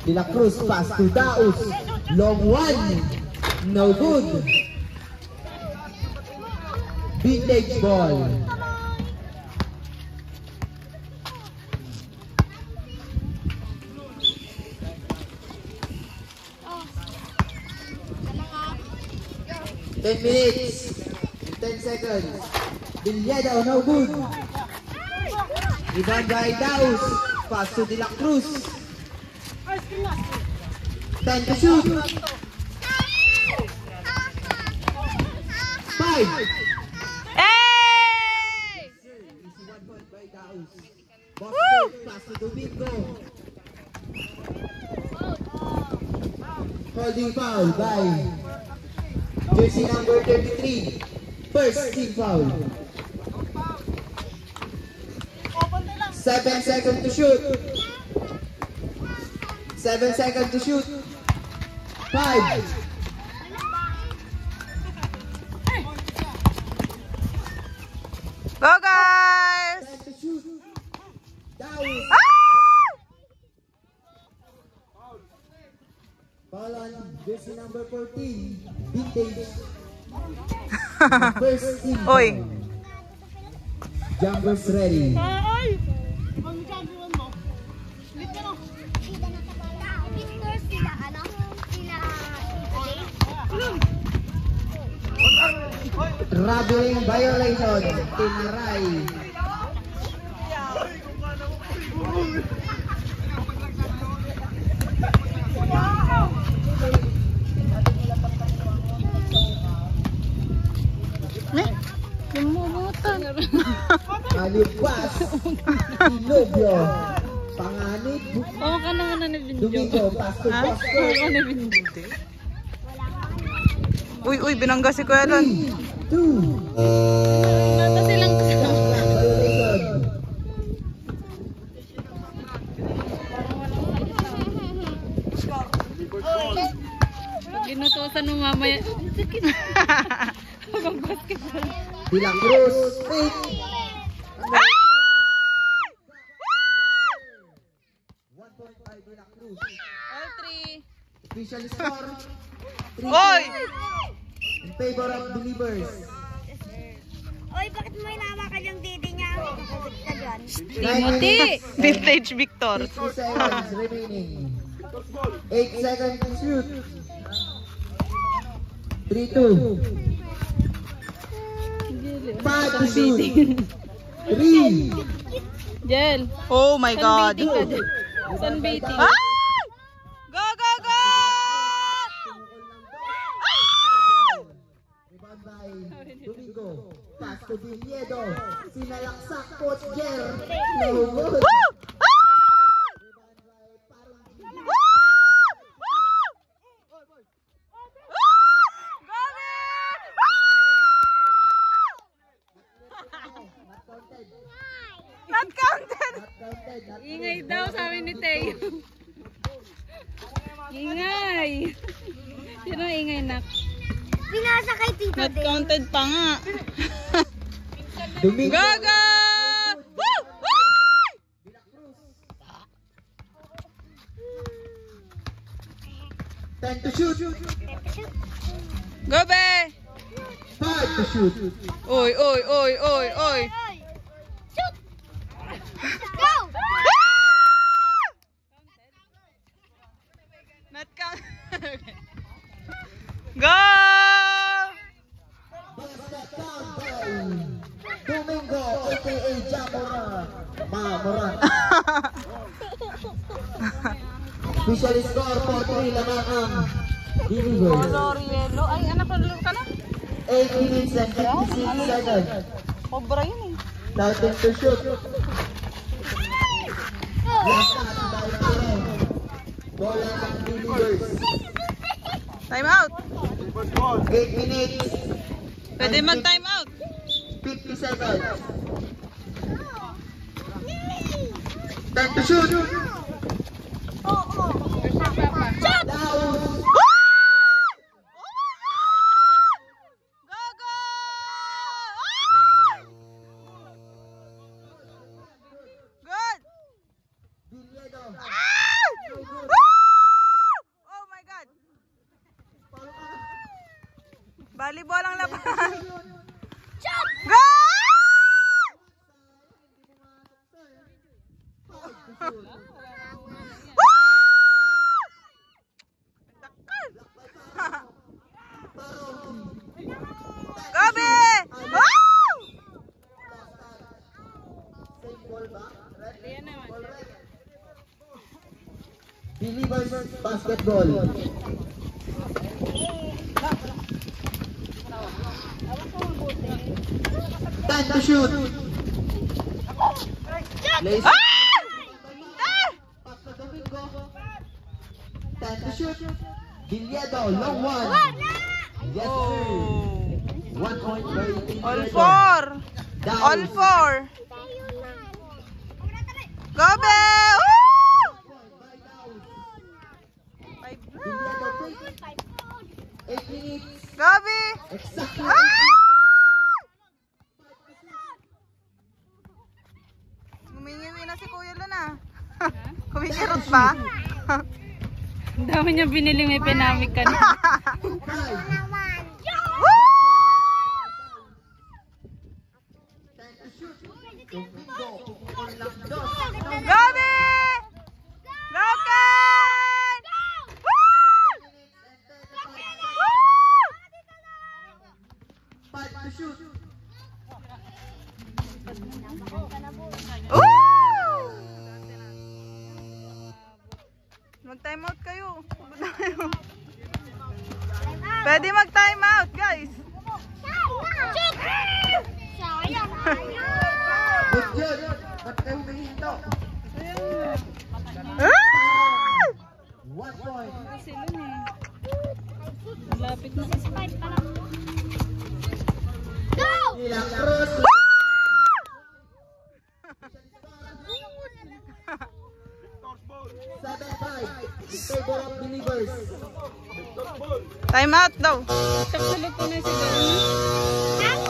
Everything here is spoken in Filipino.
De La Cruz pass to Daus. Long one. No good. Vintage ball. Ten minutes. 10 seconds. Bilyeda, no good. Rebound by Daus. Pass to De La Cruz. 10 to shoot. 5. Hey! Easy 1 point by Daus. Boston, pass to Domingo. Holding foul by jersey number 33. First team foul. 7 seconds to shoot. 7 seconds to shoot. 5. Go guys! 10 to shoot. Down. Foul on jersey number 14. Vintage. First team foul. Oy! Jumpers ready. Ay! Magkagawan mo. Lit ka no? Sila, ano? Sila, Traveling violation. Tinaray. Lumumutan. Alibas. Ilobyo. Panganib. Oo ka na nga na video. Domingo. Pasto. Ha? Pasto. Oo ka na video. Uy, uy, binangga si Kuya Lon. 2. Nata silang kasama. Violation. Pag ginutusan mo mamaya. Sakit. Pag basketball. De La Cruz. Fake. 1.5 De La Cruz. All three. Official score. 3 Oy! in favor of Believers. Oy, bakit mo hinawakan yung didi niya? Kapit ka dyan. Timothy! Vintage Victor. 60 seconds remaining. 8 seconds to shoot. 3-2. 5 to shoot. 3. Jel. Oh my God. Sunbathing Sunbathing. Ah! Go, go, go! Rebound by Domingo. Pass to Viliedo. Sinalaksak coach Jer. No good. Woo! Ah! Rebound by Parang. Woo! Not counted. Ingay daw sabi ni Teo. Ingay. Sino ingay nak? Pinasa kay Tito Not Day. counted pa nga. Domingo. Gaga! Woo! Woo! Time to shoot. Go be! 5 to shoot. Oy, oy, oy, oy, oy. Shoot! Go! Not counted. Go! Basket down by Domingo, aka Jamora. Mamoran. Official score 4-3 lamang ang Believers. Lorielo. Ay, anak ko ka na? 8 minutes and 56 seconds. Cobra yun eh. Now 10 to shoot. Last shot by Paro. Bola ng Believers. Time out. 8 minutes. Pwede mag-time out. 50 seconds. 10 to shoot. Down. Go, go! Good! Viliedo. Ah! Volleyball ang laban. Go! Gabi! Wow! Believers basketball. Time to shoot. Lace. Pass to Domingo. Time to shoot. Bilyedo, long one. Yes, sir. 1 point by Team All Bilyedo. four. Down. All four. Gabi! Woo! Five na. Bilyedo, 8 minutes. Gabi! Exactly. Ah! Humingiwi na si Kuya Luna. Kumikirot ba? Ang dami niya binili, may pinamig ka na. 5. Woo! Time to shoot. Domingo. On lang dos. Gabi! Rocket! Woo! Woo! 5 to shoot. Woo! Mag-time out kayo. Pagod na kayo. Pwede mag-time out, guys. Good job. Ba't kayo humihinto? Ah! 1 point. Sila na eh. Malapit na sa spike. Nilang cross. 7-5 in favor of Believers. Time out daw. Tapos ulit ko na si Gano.